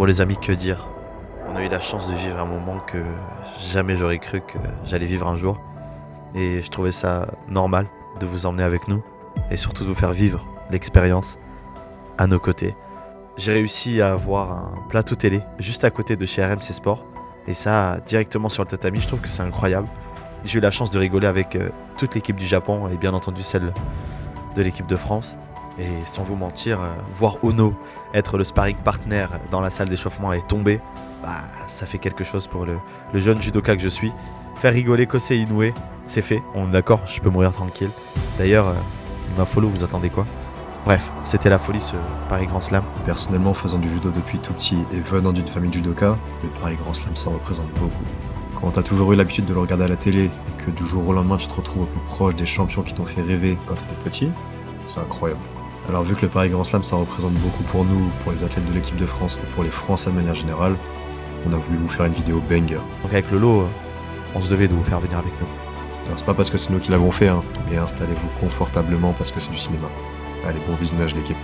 Bon les amis, que dire? On a eu la chance de vivre un moment que jamais j'aurais cru que j'allais vivre un jour. Et je trouvais ça normal de vous emmener avec nous et surtout de vous faire vivre l'expérience à nos côtés. J'ai réussi à avoir un plateau télé juste à côté de chez RMC Sport. Et ça, directement sur le tatami, je trouve que c'est incroyable. J'ai eu la chance de rigoler avec toute l'équipe du Japon et bien entendu celle de l'équipe de France. Et sans vous mentir, voir Ono être le sparring partner dans la salle d'échauffement et tomber, bah, ça fait quelque chose pour le jeune judoka que je suis. Faire rigoler Kosei Inoue, c'est fait, on est d'accord, je peux mourir tranquille. D'ailleurs, il m'a follow, vous attendez quoi? Bref, c'était la folie ce Paris Grand Slam. Personnellement, faisant du judo depuis tout petit et venant d'une famille de judoka, le Paris Grand Slam ça représente beaucoup. Quand t'as toujours eu l'habitude de le regarder à la télé et que du jour au lendemain tu te retrouves au plus proche des champions qui t'ont fait rêver quand t'étais petit, c'est incroyable. Alors vu que le Paris Grand Slam ça représente beaucoup pour nous, pour les athlètes de l'équipe de France et pour les Français de manière générale, on a voulu vous faire une vidéo banger. Donc avec Lolo, on se devait de vous faire venir avec nous. Alors c'est pas parce que c'est nous qui l'avons fait, mais installez-vous confortablement parce que c'est du cinéma. Allez, bon visionnage l'équipe.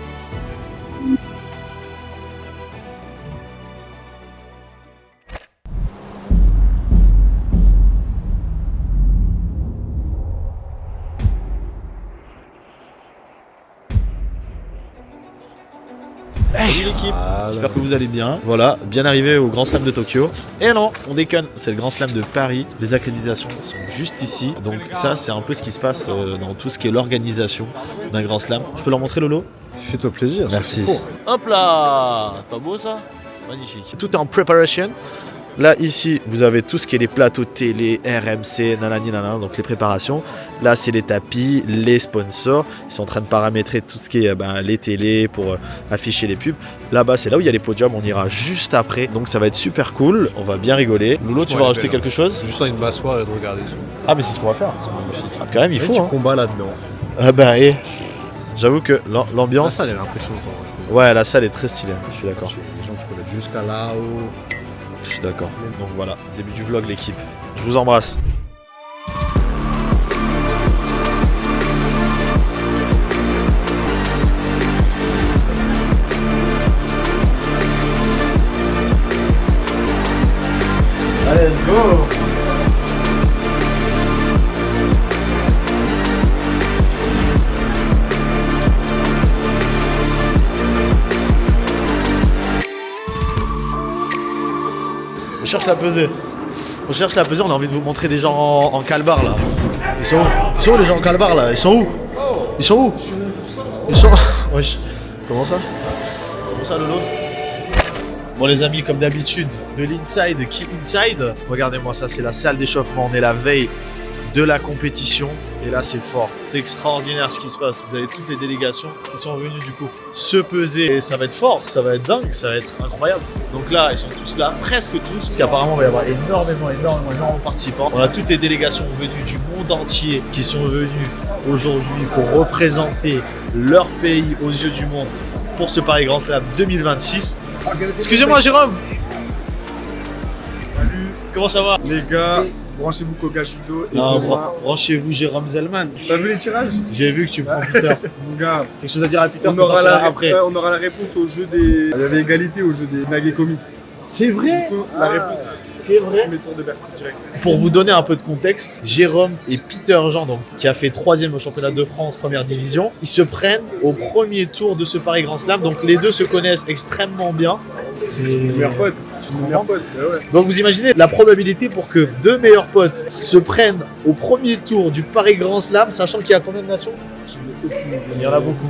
Salut l'équipe, j'espère que vous allez bien. Voilà, bien arrivé au Grand Slam de Tokyo. Et non, on déconne, c'est le Grand Slam de Paris. Les accréditations sont juste ici. Donc ça, c'est un peu ce qui se passe dans tout ce qui est l'organisation d'un Grand Slam. Je peux leur montrer Lolo? Fais-toi plaisir. Merci. Hop là, pas beau ça? Magnifique. Tout est en preparation. Là, ici, vous avez tout ce qui est les plateaux télé, RMC, nanani, nanana, donc les préparations. Là, c'est les tapis, les sponsors. Ils sont en train de paramétrer tout ce qui est les télés pour afficher les pubs. Là-bas, c'est là où il y a les podiums. On ira juste après. Donc, ça va être super cool. On va bien rigoler. Lolo, tu veux rajouter quelque chose? Juste une m'asseoir et de regarder ça. Ah, mais c'est ce qu'on va faire. Ah, quand même, il faut. Hein. Combat là-dedans. Ah, j'avoue que l'ambiance. Ça, elle est impressionnante. Ouais, la salle est très stylée. Je suis d'accord. Les gens qui peuvent être jusqu'à là-haut. Je suis d'accord. Donc voilà, début du vlog l'équipe. Je vous embrasse. Allez, let's go! On cherche la pesée. On cherche la pesée, on a envie de vous montrer des gens en calbar là. Ils sont où? Ils sont où les gens en calbar là? Ils sont où? Ils sont où? Ils sont... Wesh. Comment ça? Comment ça Lolo? Bon les amis, comme d'habitude, de l'inside qui inside. Regardez-moi ça, c'est la salle d'échauffement. On est la veille de la compétition. Et là c'est fort, c'est extraordinaire ce qui se passe. Vous avez toutes les délégations qui sont venues du coup se peser. Et ça va être fort, ça va être dingue, ça va être incroyable. Donc là, ils sont tous là, presque tous. Parce qu'apparemment, il va y avoir énormément de participants. On a toutes les délégations venues du monde entier qui sont venues aujourd'hui pour représenter leur pays aux yeux du monde pour ce Paris Grand Slam 2026. Excusez-moi Jérôme. Salut. Comment ça va? Les gars, branchez-vous Koga Judo et Branchez-vous Jérôme Zellman. T'as vu les tirages? J'ai vu que tu prends Peter. Mon gars, Quelque chose à dire à Peter? on aura la après. réponse au jeu des... Il y avait égalité au jeu des Nagekomi. C'est vrai. La réponse, C'est vrai. premier tour de Bercy direct. Pour vous donner un peu de contexte, Jérôme et Peter Jean, donc, qui a fait 3e au championnat de France première division, ils se prennent au premier tour de ce Paris Grand Slam. Donc les deux se connaissent extrêmement bien. C'est mon meilleur pote. Ouais. Donc vous imaginez la probabilité pour que deux meilleurs potes se prennent au premier tour du Paris Grand Slam, sachant qu'il y a combien de nations? Il y en a beaucoup.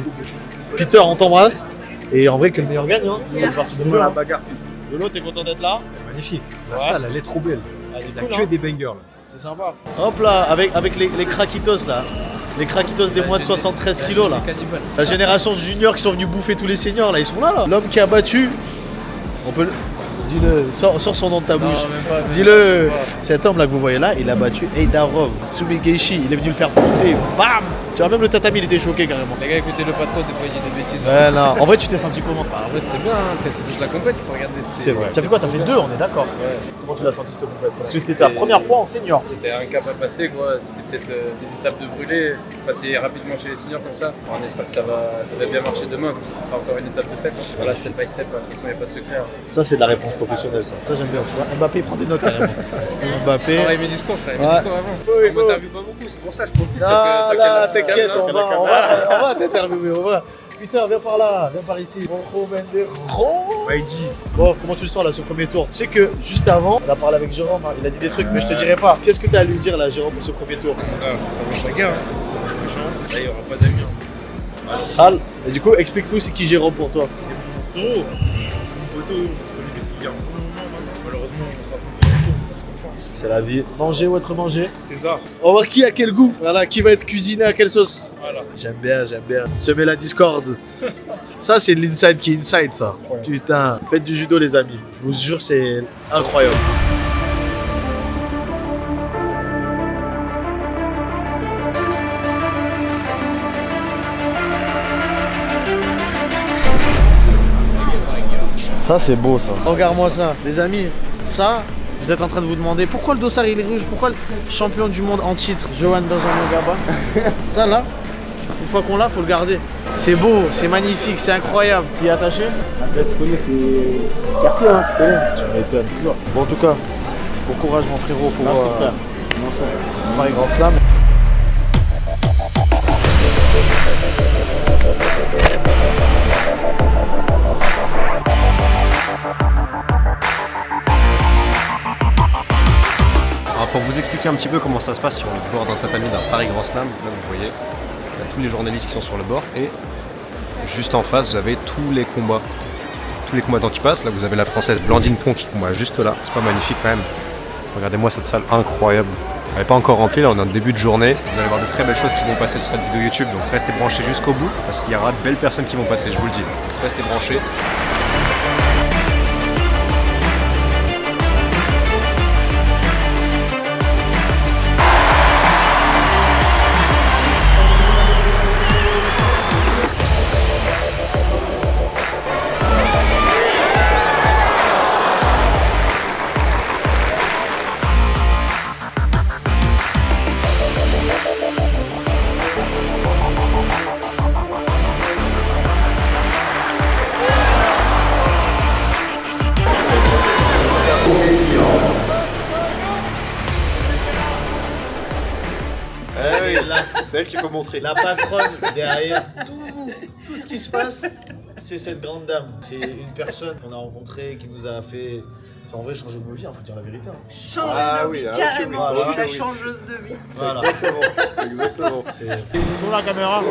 Peter, on t'embrasse. Et en vrai, que le meilleur gagne. Hein. Ça fait partie de la bagarre. Lolo, t'es content d'être là? Magnifique. La Ouais. salle, elle est trop belle. Ah, Il y a cool, que hein. des bangers là. C'est sympa. Hop là, avec les craquitos là. Les craquitos des moins de 73 kilos là. La génération de juniors qui sont venus bouffer tous les seniors là, ils sont là là. L'homme qui a battu, on peut le... Dis-le, sors son nom de ta bouche. Dis-le, cet homme là que vous voyez là, il a battu Eidarov Sumigeishi. Il est venu le faire monter. Bam! Tu vois, même le tatami, il était choqué carrément. Les gars, écoutez-le pas trop, des fois il dit des bêtises. Ouais, non. En vrai, tu t'es senti comment? Bah, en vrai, c'était bien, hein. Après, c'est toute la compète, il faut regarder. C'est vrai. Tu as fait quoi? T'as fait 2, on est d'accord. Ouais. Comment tu l'as senti cette compète? Parce que c'était ta première fois en senior. C'était un cap à passer, quoi. C'était peut-être des étapes de brûler, passer rapidement chez les seniors comme ça. On espère que ça va bien marcher demain, comme ça sera encore une étape de fait. Voilà, step by step, de toute façon, il n'y a pas de secret. Hein. Ça, c'est de la réponse professionnelle, ça. Ça, j'aime bien. Tu vois, Mbappé, il prend des notes carrément. Mbappé. Je travaille mes discours, frère, mes Ouais. discours avant. Oui, On m'interviewe pas beaucoup, c'est pour ça que je profite. Ah là, t'inquiète, on va. va t'interviewer, on va. Putain, viens par là, viens par ici. Rojo Mendejo. Maïdi. Bon, comment tu le sens là, ce premier tour? Tu sais que juste avant, on a parlé avec Jérôme, hein, il a dit des trucs, mais je te dirai pas. Qu'est-ce que tu as à lui dire là, Jérôme, pour ce premier tour? Ça va bagarre. Là, il n'y aura pas d'amis. Sale. Et du coup, explique-nous c'est qui Jérôme pour toi. C'est mon poteau. Malheureusement, on s'en fout. C'est la vie. Manger ou être mangé. C'est ça. On va voir qui a quel goût. Voilà, qui va être cuisiné à quelle sauce. Voilà. J'aime bien, j'aime bien. Semer la discorde. Ça, c'est de l'inside qui est inside, ça. Ouais. Putain, faites du judo, les amis. Je vous jure, c'est incroyable. Ça, c'est beau, ça. Regarde-moi ça. Les amis, ça, vous êtes en train de vous demander pourquoi le dossard il est rouge, pourquoi le champion du monde en titre, Johan Benjamin. Ça, là, une fois qu'on l'a, faut le garder. C'est beau, c'est magnifique, c'est incroyable. Qui est attaché? Tu m'étonnes. Bon, en tout cas, bon courage, mon frérot, pour ce Paris Grand Slam. Alors pour vous expliquer un petit peu comment ça se passe sur le bord d'un tatami d'un Paris Grand Slam, là vous voyez, il y a tous les journalistes qui sont sur le bord et juste en face vous avez tous les combattants qui passent. Là vous avez la française Blandine Pont qui combat juste là, c'est pas magnifique quand même. Regardez-moi cette salle incroyable. Elle n'est pas encore remplie, là on est en début de journée. Vous allez voir de très belles choses qui vont passer sur cette vidéo YouTube, donc restez branchés jusqu'au bout parce qu'il y aura de belles personnes qui vont passer, je vous le dis. Restez branchés. C'est elle qu'il faut montrer. La patronne derrière tout ce qui se passe, c'est cette grande dame. C'est une personne qu'on a rencontrée, qui nous a fait, en vrai, changer nos vies, il faut dire la vérité. Changer Ah de oui, vie, ah, carrément. ok, Je suis oui. la changeuse de vie. Voilà. Exactement. Pour la caméra.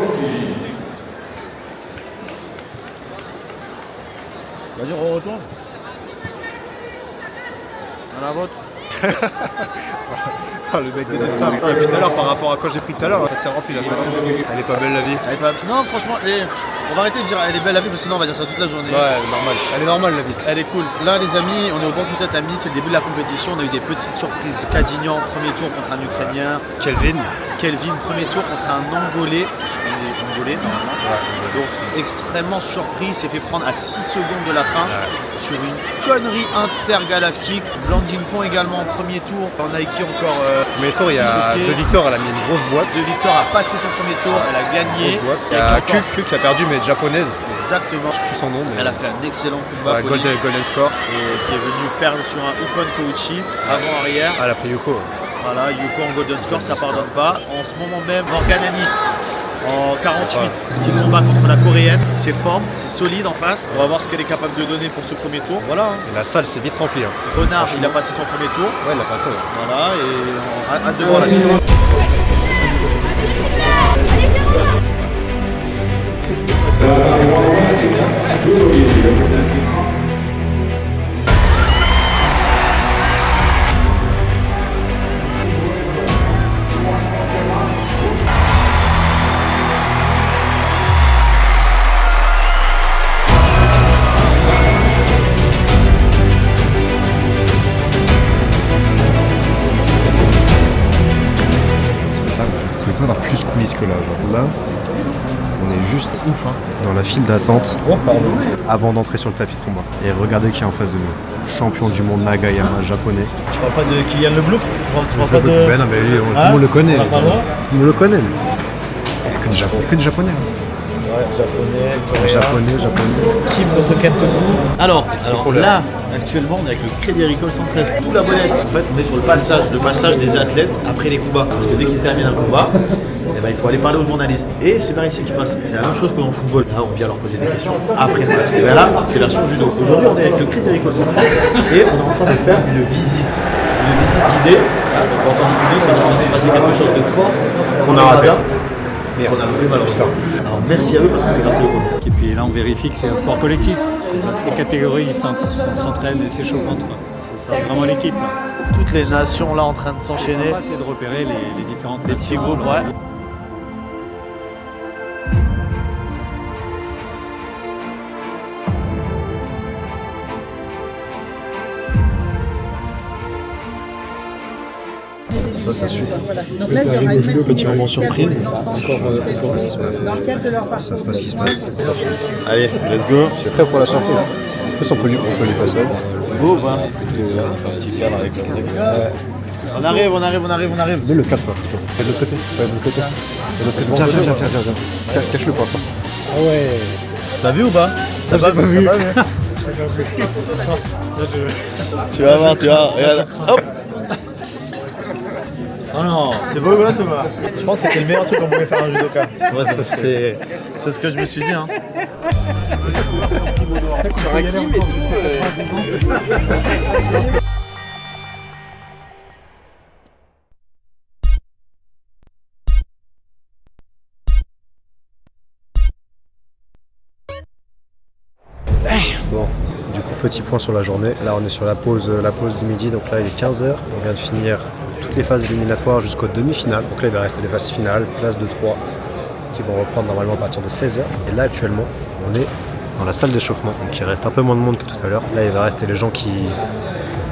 Vas-y, on retourne. À la vôtre. Ah, le mec déteste pas. Putain, et puis tout à l'heure, par rapport à quand j'ai pris tout à l'heure, c'est rempli la salle. Elle est pas belle la vie. Non, franchement, on va arrêter de dire elle est belle la vie parce que sinon on va dire ça toute la journée. Ouais, elle est normale. Elle est normale la vie. Elle est cool. Là, les amis, on est au bord du tatami, c'est le début de la compétition. On a eu des petites surprises. Kadignan, premier tour contre un Ukrainien. Kelvin. Kelvin, premier tour contre un Angolais. Angolais, normalement. Donc, extrêmement surpris. Il s'est fait prendre à 6 secondes de la fin sur une connerie intergalactique. Blandine Pont également en premier tour. On a qui encore Premier tour, il y a Choqué. De Victor, elle a mis une grosse boîte. De Victor a passé son premier tour. Elle a gagné. Grosse boîte. Il y Et a qui encore- Q qui a perdu, mais japonaise. Exactement. Plus son nom, mais. Elle a fait un excellent combat. Ouais, Pauline, golden score. et qui est venu perdre sur un Ukon Kouchi avant-arrière. Ah, elle a pris Yoko. Voilà, Yuko en golden score, ça pardonne pas. En ce moment même, Morgan Anis en 48 qui combat contre la coréenne. C'est forme, c'est solide en face. On va voir ce qu'elle est capable de donner pour ce premier tour. Voilà. hein. Et la salle, c'est vite rempli. Hein. Renard, il a passé son premier tour. Ouais, elle a passé. Ouais. Voilà, et on a hâte de voir la suite. Vous pouvez pas avoir plus quiz que là, genre là, on est juste dans la file d'attente avant d'entrer sur le tapis de combat. Et regardez qui est en face de nous. Champion du monde Nagayama japonais. Tu parles pas de Kylian Leblouk? Tu parles pas de... Mais non, mais lui, tout le monde le connaît. Tout le monde le connaît. Il n'y a que des japonais. Ouais, japonais, Japonais. Kim contre Ken Koku. Alors là, actuellement, on est avec le Crédit Agricole 113. Tout la bonnette. En fait, on est sur le passage des athlètes après les combats. Parce que dès qu'ils terminent un combat, eh ben, il faut aller parler aux journalistes. Et c'est par ici qui passe. C'est la même chose que dans le football. Là, on vient leur poser des questions après le match. Et ben là, c'est version judo. Aujourd'hui, on est avec le Crédit Agricole 113 et on est en train de faire une visite. Une visite guidée. Donc, en tant que public, ça va nous passer quelque chose de fort On a raté. Et on a loupé malheureusement. Alors merci à eux parce que c'est grâce à eux qu'on a. Et puis là, on vérifie que c'est un sport collectif. Les catégories s'entraînent et s'échauffent entre eux. C'est vraiment l'équipe. Là. Toutes les nations là en train de s'enchaîner. C'est de repérer les différentes Des petits nations. groupes, ouais. Ça suit. Donc là, il y aura une Petit moment surprise. dans le cadre de leur Ils parcours. savent pas ce qui se passe. Allez, let's go. Je suis prêt pour la surprise. En plus, on peut lui passer. Beau ou pas? On fait un petit cadre avec le On arrive. Mais le casse là, plutôt. De l'autre côté. Ouais, de l'autre côté. Viens. Cache-le pour ça. Ah ouais. T'as vu ou pas? T'as pas vu? Tu vas voir, regarde. Hop. Oh non, c'est beau gosse ou pas? Je pense que c'était le meilleur truc qu'on pouvait faire un judoka. Ouais, c'est ce que je me suis dit. Hein. Sur un clim et tout. Bon, du coup, petit point sur la journée. Là, on est sur la pause du midi. Donc là, il est 15h. On vient de finir toutes les phases éliminatoires jusqu'aux demi-finales. Donc là, il va rester des phases finales, place de 3, qui vont reprendre normalement à partir de 16h. Et là, actuellement, on est dans la salle d'échauffement. Donc il reste un peu moins de monde que tout à l'heure. Là, il va rester les gens qui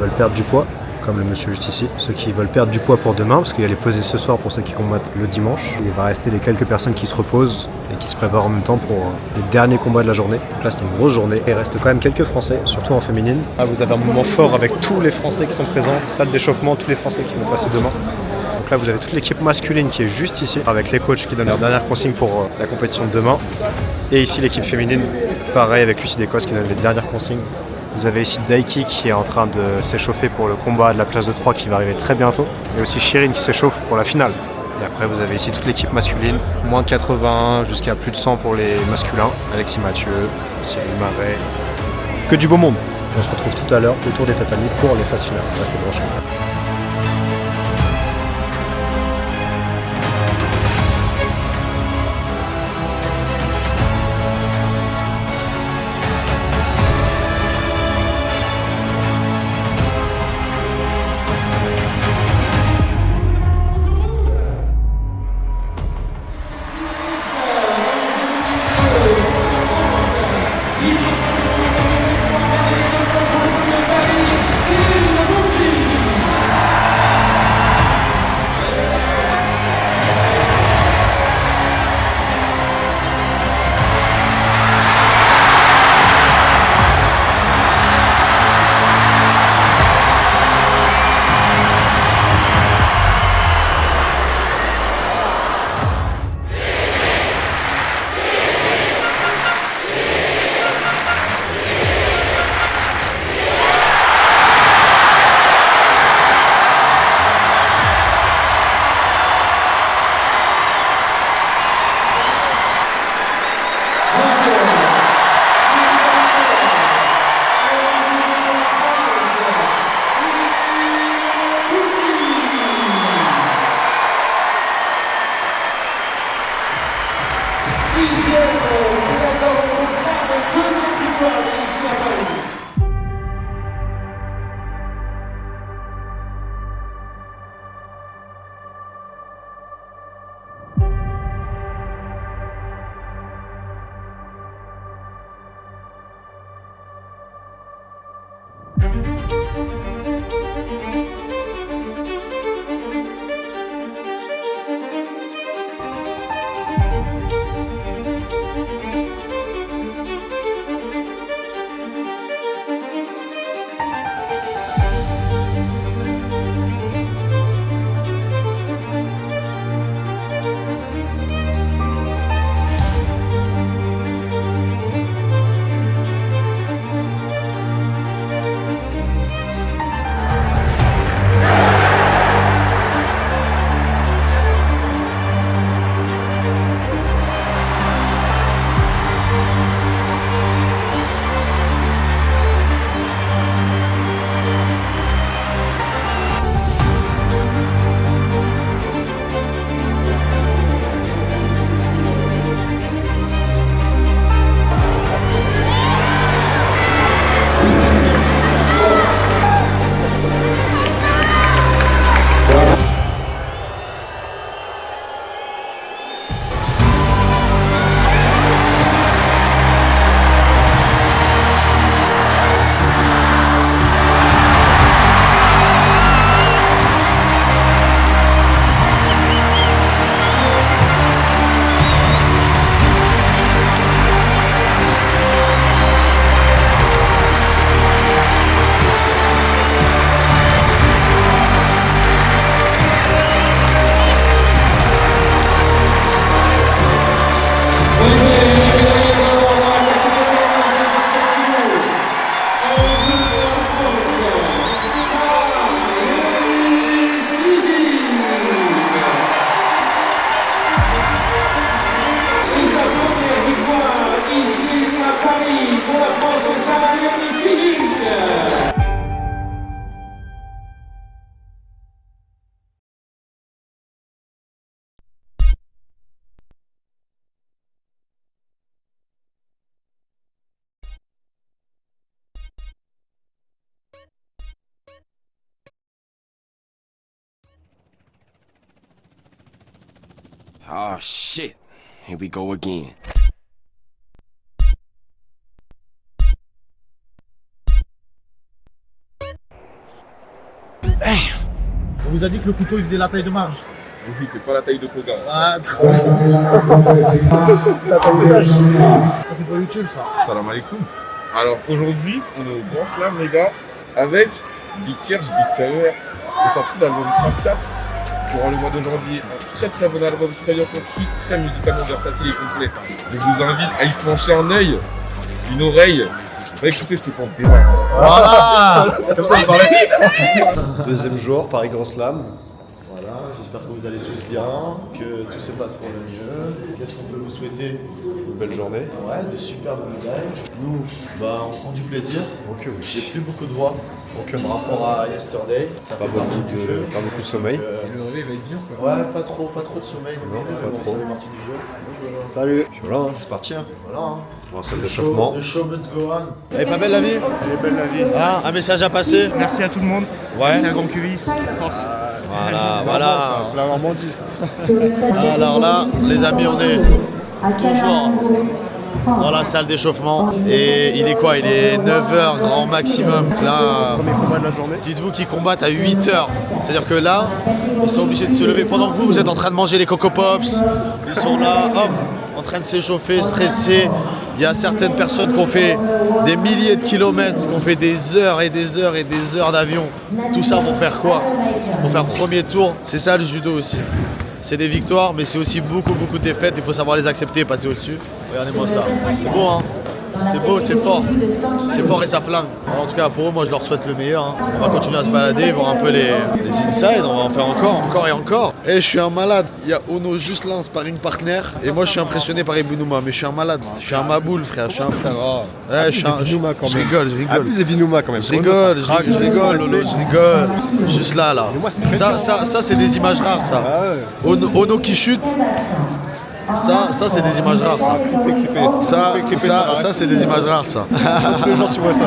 veulent perdre du poids, comme le monsieur juste ici. Ceux qui veulent perdre du poids pour demain, parce qu'il y a les pesées ce soir pour ceux qui combattent le dimanche. Il va rester les quelques personnes qui se reposent et qui se préparent en même temps pour les derniers combats de la journée. Donc là, c'était une grosse journée. Il reste quand même quelques Français, surtout en féminine. Là, vous avez un moment fort avec tous les Français qui sont présents. Salle d'échauffement, tous les Français qui vont passer demain. Donc là, vous avez toute l'équipe masculine qui est juste ici, avec les coachs qui donnent leurs dernières consignes pour la compétition de demain. Et ici, l'équipe féminine, pareil, avec Lucie Descosses qui donne les dernières consignes. Vous avez ici Daiki qui est en train de s'échauffer pour le combat de la place de 3 qui va arriver très bientôt. Et aussi Chirine qui s'échauffe pour la finale. Et après, vous avez ici toute l'équipe masculine, moins de 80 jusqu'à plus de 100 pour les masculins. Alexis Mathieu, Cyril Marais, que du beau monde. On se retrouve tout à l'heure autour des tatamis pour les phases finales. Restez branchés. Oh shit. Here we go again. On vous a dit que le couteau il faisait la taille de marge. Oui, il fait pas la taille de Koga. Ah, trop. Ça c'est pas YouTube ça. Salam alaikum. Alors aujourd'hui, on est au Grand Slam, les gars, avec Big Kersh, Big Tower. C'est sorti l'album 34 durant le mois de janvier. Un très très bon album, très bien construit, très musicalement versatile et complet. Donc je vous invite à y pencher un œil, une oreille. Va écouter ce qu'on fait. Voilà. C'est comme ça qu'il parlait. Deuxième jour, Paris Grand Slam. Voilà, j'espère que vous allez tous bien, que tout se passe pour le mieux. Qu'est-ce qu'on peut vous souhaiter? Une belle journée. Ouais, de superbes médailles. Nous, on prend du plaisir. Ok, oui. J'ai plus beaucoup de voix. Par rapport à yesterday, ça Pas beaucoup de sommeil. Le réveil va être dur quoi. Ouais, pas trop de sommeil. Non, pas bon, trop. Ça fait partie du jeu. Salut. Puis voilà, c'est parti. Voilà. Pour un salle d'échauffement. The show must go on. Elle est pas belle la vie? Elle est belle la vie. Hein, un message à passer? Merci à tout le monde. Ouais. Merci à Grand QI. Voilà. C'est la Normandie. Alors là, les amis, on est toujours dans la salle d'échauffement. Et il est quoi? Il est 9h grand maximum. Là, Premier combat de la journée. dites-vous qu'ils combattent à 8h. C'est-à-dire que là, ils sont obligés de se lever. Pendant que vous êtes en train de manger les Coco Pops, ils sont là, hop, en train de s'échauffer, stressés. Il y a certaines personnes qui ont fait des milliers de kilomètres, qui ont fait des heures et des heures et des heures d'avion. Tout ça pour faire quoi? Pour faire premier tour. C'est ça le judo aussi. C'est des victoires, mais c'est aussi beaucoup de défaites. Il faut savoir les accepter et passer au-dessus. Regardez-moi ça. C'est beau, hein? C'est beau, c'est fort. C'est fort et ça flingue. Alors, en tout cas, pour eux, moi, je leur souhaite le meilleur. Hein. On va continuer à se balader, voir un peu les insides. On va en faire encore et encore. Et je suis un malade. Il y a Ono juste là, un sparring partner. Et moi, je suis impressionné par Ibounouma. Mais je suis un malade. Je suis un maboule, frère. Je suis un fou. Ouais, je rigole. Abuse des Binouma quand même. Je rigole, Lolo, je rigole. Juste là. Ça, c'est des images rares, ça. Ono qui chute. Ça c'est des images rares, ça. Ça, c'est des images rares, ça. Tous les jours, tu vois ça.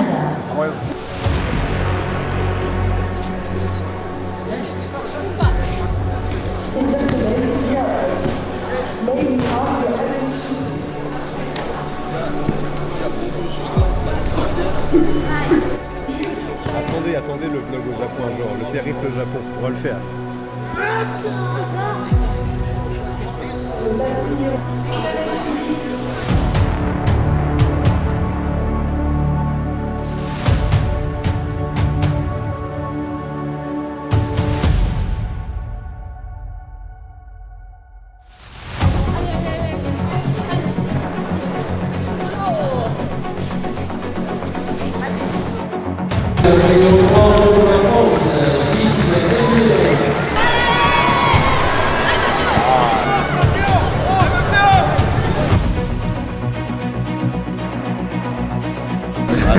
Attendez le vlog au Japon un jour, le périple au Japon, on va le faire.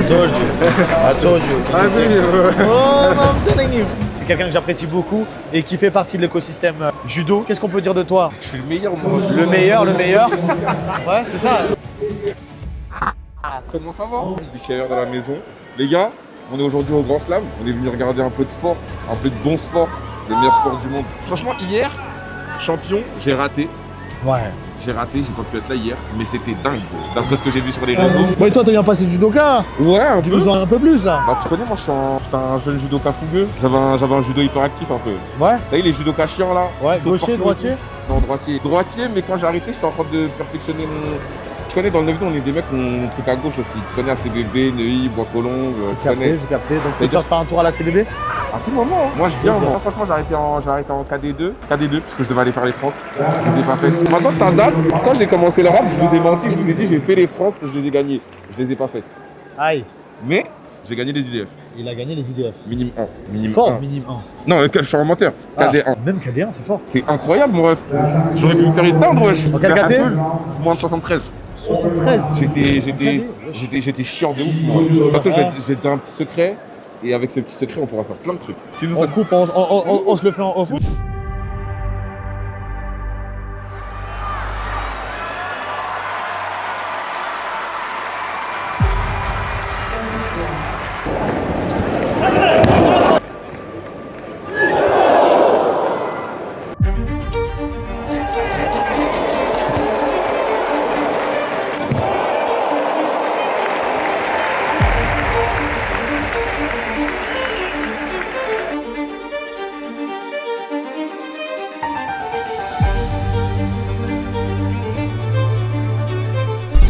I told you. Oh, no, I'm telling you. C'est quelqu'un que j'apprécie beaucoup et qui fait partie de l'écosystème judo. Qu'est-ce qu'on peut dire de toi? Je suis le meilleur moi. Le meilleur. Ouais, c'est ça. Comment ça va? Big Tower dans la maison. Les gars, on est aujourd'hui au Grand Slam. On est venu regarder un peu de sport, un peu de bon sport, le meilleur sport du monde. Franchement, hier, champion, j'ai raté. Ouais. J'ai pas pu être là hier, mais c'était dingue, d'après ce que j'ai vu sur les réseaux. Ouais, toi, t'as bien passé judoka. Ouais, un Tu peu. veux jouer un peu plus là? Bah, tu connais, moi, j'étais un jeune judoka fougueux. J'avais un judo hyperactif un peu. Ouais. T'as vu les judokas chiants là? Ouais, qui sautent gaucher, partout. droitier? Non, droitier. Droitier, mais quand j'ai arrêté, j'étais en train de perfectionner mon. Tu connais, dans le 9-2, on est des mecs qui ont un truc à gauche aussi. Tu connais ACBB, Neuilly, Bois-Colombes, tu connais. J'ai capté. Donc, tu dire- vas faire un tour à la CBB? À tout moment. Hein. Moi, je viens. Moi, franchement, j'ai arrêté en KD2. KD2, parce que je devais aller faire les France. Je les ai pas faites. Maintenant que ça date, quand j'ai commencé le rap, je vous ai menti, je vous ai dit, j'ai fait les France, je les ai gagnées. Je les ai pas faites. Aïe. Mais j'ai gagné les IDF. Il a gagné les IDF. Minimum 1. C'est Minimum fort, 1. minimum 1. Non, je suis un menteur. KD1. Même KD1, c'est fort. C'est incroyable, mon ref. J'aurais pu me faire éteindre, wesh. En quel KT? Moins de 73. 73. J'étais chiant de ouf, moi. Bientôt, je vais te dire un petit secret. Et avec ce petit secret, on pourra faire plein de trucs. Sinon, On coupe, on se le fait en off.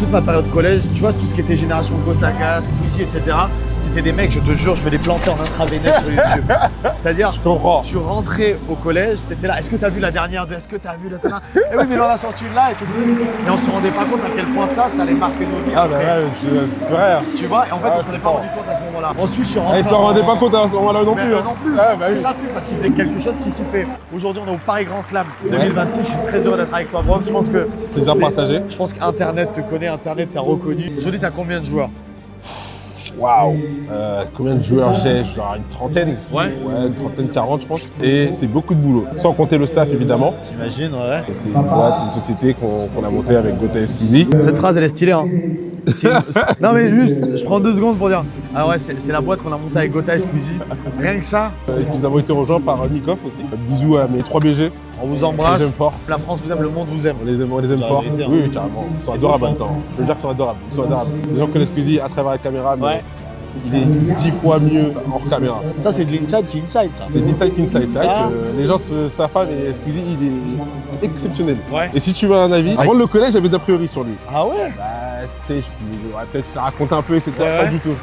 toute ma période collège, tu vois, tout ce qui était génération Gotaga, Squeezie, etc., c'était des mecs, je te jure, je vais les planter en intraveineux sur YouTube. C'est-à-dire, tu rentrais au collège, t'étais là, est-ce que t'as vu la dernière de, est-ce que t'as vu le terrain? Eh oui, mais on en a sorti une là, et on se rendait pas compte à quel point ça allait marquer nos vies. Ah bah ouais, c'est vrai. Tu vois, et en fait, on s'en est pas rendu compte à ce moment-là. Ensuite, je suis rentré. Ils s'en rendaient pas compte à ce moment-là non plus. Non plus, c'est ça le truc, parce qu'ils faisaient quelque chose qu'ils kiffaient. Aujourd'hui, on est au Paris Grand Slam 2026, je suis très heureux d'être avec toi, Brox. Je pense que. Plaisir partagé. Je pense qu'Internet te connaît, Internet t'a reconnu. Aujourd'hui, t'as combien de joueurs? Waouh. Combien de joueurs j'ai? Je dois avoir une trentaine. Ouais, une trentaine, 40 je pense. Et c'est beaucoup de boulot. Sans compter le staff évidemment. J'imagine, ouais. Et c'est une boîte, c'est une société qu'on a montée avec Gotha et Squeezie. Cette phrase, elle est stylée, hein. Non mais juste, je prends 2 secondes pour dire. Ah ouais, c'est la boîte qu'on a montée avec Gotha et Squeezie. Rien que ça. Et puis nous avons été rejoints par Nikov aussi. Bisous à mes 3 BG. On vous embrasse. On les aime fort. La France vous aime, le monde vous aime. On les aime fort. Vérité, hein. Oui, carrément. Ils sont adorables en même temps. Je veux dire qu'ils sont adorables. Ils sont adorables. Les gens connaissent Squeezie à travers la caméra, mais Ouais. il est 10 fois mieux hors caméra. Ça, c'est de l'inside qui est inside, ça. C'est l'inside qui inside. C'est vrai Ça. que les gens se savent pas, mais Squeezie, il est exceptionnel. Ouais. Et si tu veux un avis, avant de le connaître, j'avais des a priori sur lui. Ah ouais? Bah, tu sais, je pourrais peut-être se raconter un peu, etc. Ouais. Pas du tout.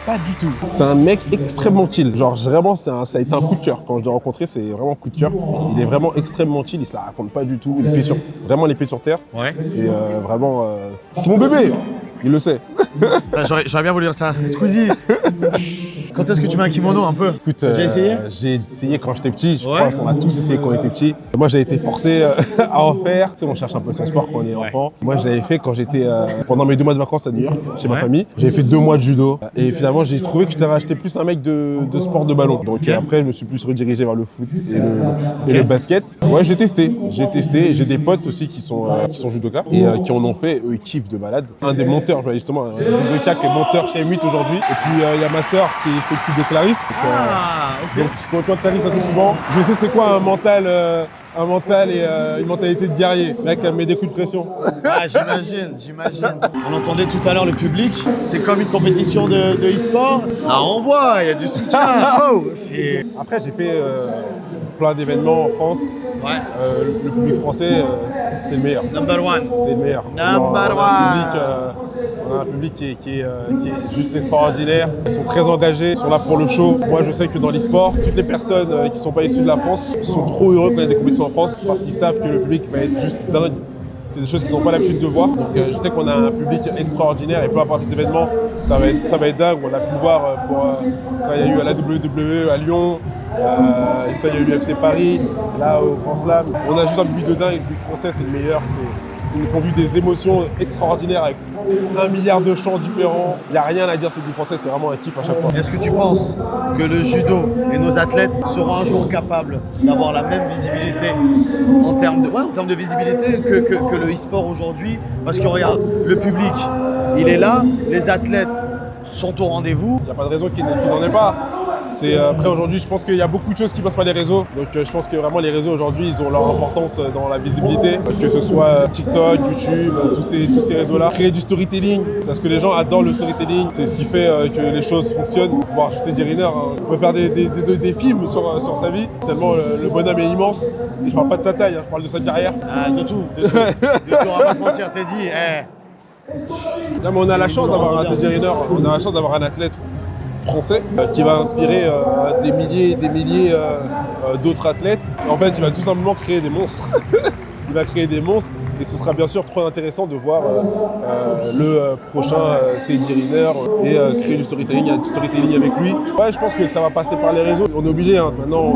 Pas du tout. C'est un mec extrêmement chill. Genre, vraiment, ça a été un coup de cœur. Quand je l'ai rencontré, c'est vraiment un coup de cœur. Il est vraiment extrêmement chill. Il se la raconte pas du tout. Vraiment les pieds sur terre. Ouais. Et vraiment, c'est mon bébé. Il le sait. J'aurais bien voulu dire ça. Squeezie, quand est-ce que tu mets un kimono un peu? Écoute, T'as déjà essayé? J'ai essayé quand j'étais petit. Je Ouais. crois qu'on a tous essayé quand on était petit. Moi, j'ai été forcé à en faire. Tu sais, on cherche un peu son sport quand on est enfant. Moi, je l'avais fait quand j'étais pendant mes 2 mois de vacances à New York, chez ma famille. J'avais fait 2 mois de judo. Et finalement, j'ai trouvé que j'étais plus un mec de sport de ballon. Donc après, je me suis plus redirigé vers le foot et le basket. Ouais, j'ai testé. Et j'ai des potes aussi qui sont judokas et qui en ont fait. Eux, ils kiffent de malade. Un des monteurs, justement, un judoka qui est monteur chez M8 aujourd'hui. Et puis, il y a ma sœur qui s'occupe de Clarisse. Donc je suis content de Clarisse assez souvent. Je sais c'est quoi un mental et une mentalité de guerrier. Mec, elle me met des coups de pression. Ah, j'imagine. On entendait tout à l'heure le public. C'est comme une compétition de e-sport. Ça envoie, il y a du soutien. Oh, Après, j'ai fait plein d'événements en France. Ouais. Le public français, c'est le meilleur. Number one. C'est le meilleur. Number On a un public qui est juste extraordinaire. Ils sont très engagés, ils sont là pour le show. Moi, je sais que dans l'e-sport, toutes les personnes qui ne sont pas issues de la France sont trop heureux quand il y a des compétitions en France parce qu'ils savent que le public va être juste dingue. C'est des choses qu'ils n'ont pas l'habitude de voir. Donc je sais qu'on a un public extraordinaire et peu importe les événements, ça va être dingue. On a pu le voir quand il y a eu à la WWE à Lyon, quand il y a eu l'UFC Paris, là au Grand Slam. On a juste un public de dingue et le public français c'est le meilleur. Ils nous font vivre des émotions extraordinaires avec 1 milliard de chants différents. Il n'y a rien à dire sur le français, c'est vraiment un kiff à chaque fois. Est-ce que tu penses que le judo et nos athlètes seront un jour capables d'avoir la même visibilité en termes de visibilité que le e-sport aujourd'hui? Parce que regarde, le public, il est là, les athlètes sont au rendez-vous. Il n'y a pas de raison qu'il n'en ait pas. Après aujourd'hui, je pense qu'il y a beaucoup de choses qui passent par les réseaux. Donc je pense que vraiment les réseaux aujourd'hui, ils ont leur importance dans la visibilité. Que ce soit TikTok, YouTube, tous ces réseaux-là. Créer du storytelling, parce que les gens adorent le storytelling. C'est ce qui fait que les choses fonctionnent. Pouvoir ajouter des runners, on peut faire des films sur sa vie. Tellement le bonhomme est immense. Et je parle pas de sa taille, je parle de sa carrière. Ah, de tout. On va pas se mentir, t'es dit. Non, mais on a la chance d'avoir un Teddy Riner, on a la chance d'avoir un athlète français qui va inspirer des milliers d'autres athlètes. En fait, il va tout simplement créer des monstres. Il va créer des monstres et ce sera bien sûr trop intéressant de voir le prochain Teddy Riner et créer du storytelling avec lui. Ouais, je pense que ça va passer par les réseaux. On est obligé, hein. Maintenant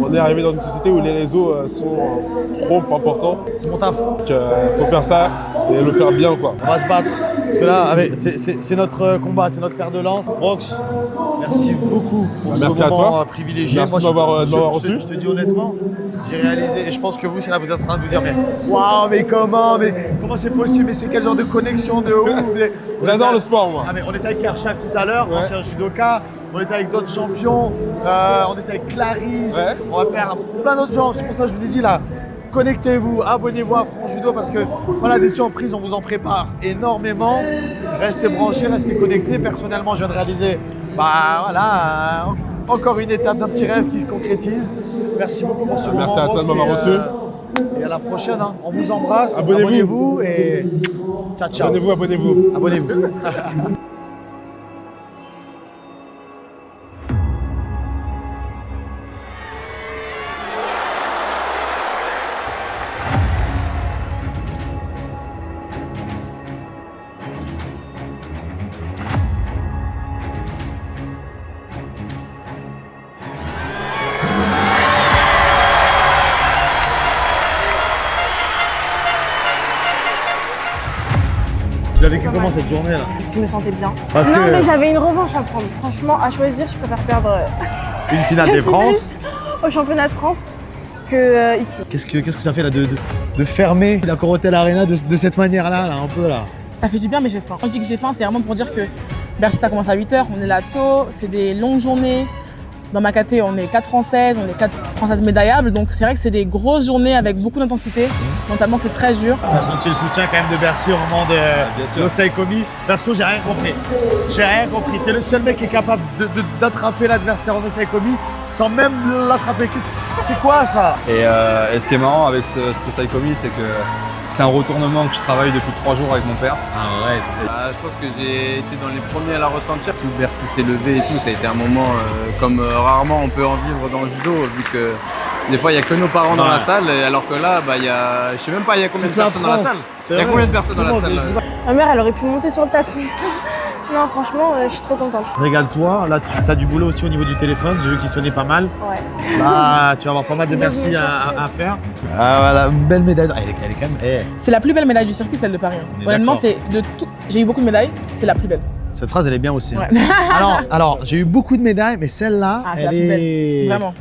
on est arrivé dans une société où les réseaux sont trop importants. C'est mon taf. Donc faut faire ça et le faire bien quoi. On va se battre. Parce que là, c'est notre combat, c'est notre fer de lance. Brox, merci beaucoup pour ce moment privilégié. Merci de m'avoir reçu. Je te dis honnêtement, j'ai réalisé, et je pense que vous, c'est là, vous êtes en train de vous dire, mais waouh, mais comment c'est possible, mais c'est quel genre de connexion de ouf. J'adore le sport, moi. Ah, mais on était avec Kershak tout à l'heure, ancien judoka. On était avec d'autres champions. On était avec Clarisse. Ouais. On va faire plein d'autres gens. C'est pour ça que je vous ai dit là. Connectez-vous, abonnez-vous à France Judo parce que voilà, des surprises, on vous en prépare énormément. Restez branchés, restez connectés. Personnellement, je viens de réaliser encore une étape d'un petit rêve qui se concrétise. Merci beaucoup pour ce moment. Merci à toi de m'avoir reçu. Et à la prochaine, hein. On vous embrasse. Abonnez-vous. Et ciao, ciao. Abonnez-vous. Abonnez-vous. Tu l'as vécu comment cette journée là? Je me sentais bien. Parce non, que- mais j'avais une revanche à prendre. Franchement, à choisir, je préfère perdre Une finale des France. au championnat de France que ici. Qu'est-ce que ça fait là de fermer la Corotel Arena de cette manière-là, là, un peu là? Ça fait du bien, mais j'ai faim. Quand je dis que j'ai faim, c'est vraiment pour dire que Bercy, ça commence à 8h, on est là tôt, c'est des longues journées. Dans ma caté, on est 4 Françaises, on est 4 Françaises médaillables, donc c'est vrai que c'est des grosses journées avec beaucoup d'intensité. Mentalement, c'est très dur. T'as senti le soutien quand même de Bercy au moment de l'Osei Komi. Perso, j'ai rien compris. J'ai rien compris. T'es le seul mec qui est capable d'attraper l'adversaire en Osei Komi sans même l'attraper. C'est quoi ça? Et ce qui est marrant avec cet Osei Komi, c'est que c'est un retournement que je travaille depuis 3 jours avec mon père. Arrête. Je pense que j'ai été dans les premiers à la ressentir. Tout Bercy s'est levé et tout, ça a été un moment comme rarement on peut en vivre dans le judo, vu que des fois il n'y a que nos parents dans la salle, alors que là, je sais même pas il y a combien de personnes dans la salle. Il y a combien de personnes dans la salle là? Ma mère, elle aurait pu monter sur le tapis. Non, franchement, je suis trop contente. Régale-toi. Là, tu as du boulot aussi au niveau du téléphone. J'ai vu qu'il sonnait pas mal. Ouais. Là, tu vas avoir pas mal de merci à faire. Ah voilà, une belle médaille. Elle est quand même. C'est la plus belle médaille du circuit, celle de Paris. On est Honnêtement, d'accord. c'est de tout. J'ai eu beaucoup de médailles, c'est la plus belle. Cette phrase, elle est bien aussi. hein. Ouais. Alors, j'ai eu beaucoup de médailles, mais celle-là, Ah, c'est elle la plus est. belle. Vraiment.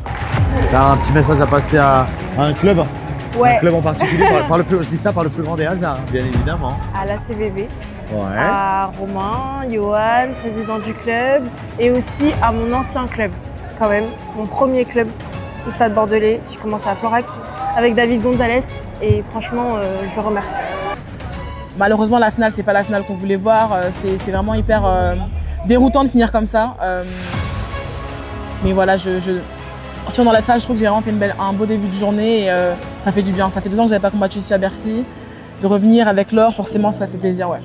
T'as un petit message à passer à un club. Ouais. Un club en particulier. Je dis ça par le plus grand des hasards, hein, bien évidemment. À la CVV, Ouais. à Romain, Johan, président du club, et aussi à mon ancien club, quand même, mon premier club au Stade Bordelais. J'ai commencé à Florac avec David Gonzalez, et franchement, je le remercie. Malheureusement, la finale, c'est pas la finale qu'on voulait voir. C'est vraiment hyper déroutant de finir comme ça. Mais voilà, si on enlève ça, je trouve que j'ai vraiment fait un beau début de journée et ça fait du bien. Ça fait 2 ans que j'avais pas combattu ici à Bercy. De revenir avec l'or, forcément, ça fait plaisir, ouais.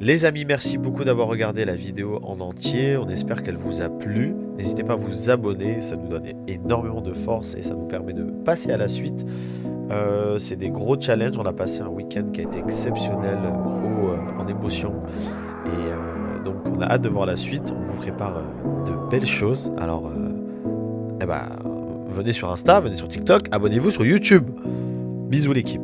Les amis, merci beaucoup d'avoir regardé la vidéo en entier. On espère qu'elle vous a plu. N'hésitez pas à vous abonner, ça nous donne énormément de force et ça nous permet de passer à la suite. C'est des gros challenges. On a passé un week-end qui a été exceptionnel en émotion. Et donc on a hâte de voir la suite. On vous prépare de belles choses. Alors, venez sur Insta, venez sur TikTok, abonnez-vous sur YouTube. Bisous l'équipe.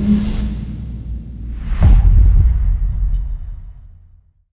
Thank you.